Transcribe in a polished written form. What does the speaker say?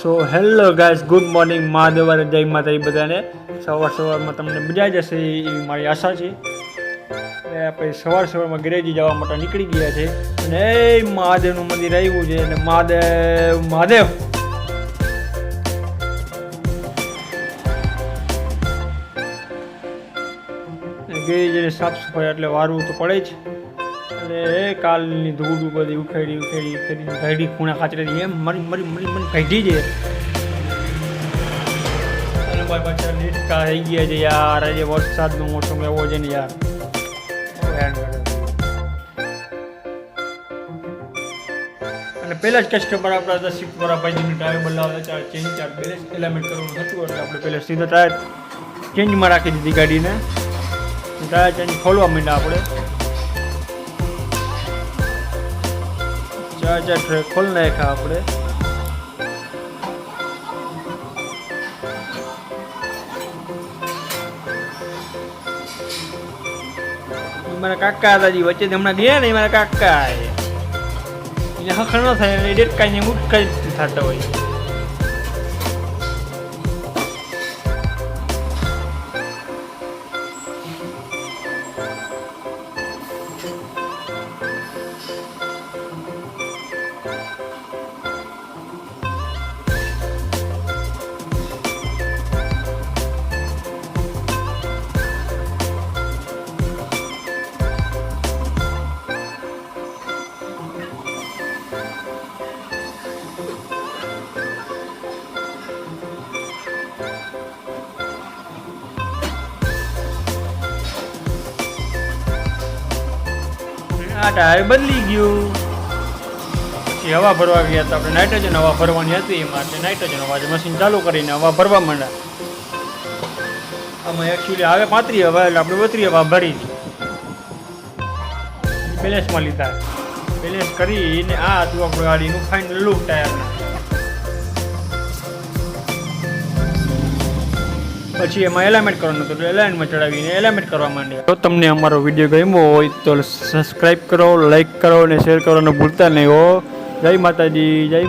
So hello guys, good morning, Mahadev જય માતાજી બધાને. સવારમાં તમને મજા જશે એવી મારી આશા છે. આપણે સવારમાં ગેરેજી જવા માટે નીકળી ગયા છે અને એ મહાદેવનું મંદિર આવ્યું છે અને મહાદેવ ગેરેજીને સાફ સફાઈ એટલે વારવું તો પડે જ. અને એ કાલની ધૂળ બધી ઉખેડી ઘડી ખૂણા ખાચરેલી એમ મરી કાઢી છે. અને મારી પાછા લીટકા થઈ ગયા છે યાર. આજે વરસાદનો મોસમ એવો છે ને યાર, અને પહેલાં જ કસ્ટમર આપણા 10 વાળા ભાઈજીને ટાયર બદલાવતા ચાર બેલેન્સ એલાઇનમેન્ટ કરવાનું હતું એટલે આપણે પહેલાં સીધા ટાયર ચેન્જમાં રાખી દીધી ગાડીને. ટાયર ચેન્જ ખોલવા માંડ્યા આપણે. ચાર ટ્રેક ખોલ નાખ્યા આપણે. મારા કાકા હતા વચ્ચે હમણાં ગયા ને મારા કાકા એને હખણ ન થાય ડેટકાઈને ઉટકાઈ થતા હોય. આ ટાયર બદલી ગયું. પછી હવા ભરવા ગયા હતા આપણે. નાઇટ્રોજન હવા ભરવાની હતી એ માટે નાઇટ્રોજન હવા મશીન ચાલુ કરીને હવા ભરવા માંડ્યા. આમાં એકચ્યુઅલી આવે 35 હવા એટલે આપણે 32 હવા ભરી બેલેન્સમાં લીધા. બેલેન્સ કરીને આ હતું આપણું ગાડીનું ફાઇનલ લુક ટાયરનું. પછી એમાં એલાઇનમેન્ટ કરવાનું હતું એટલે એલાઇનમેન્ટ ચડાવીને એલાઇનમેન્ટ કરવા માંડ્યા. જો તમને અમારો વિડીયો ગમ્યો હોય તો સબસ્ક્રાઈબ કરો, લાઈક કરો અને શેર કરવાનું ભૂલતા નહીં હો. જય માતાજી, જય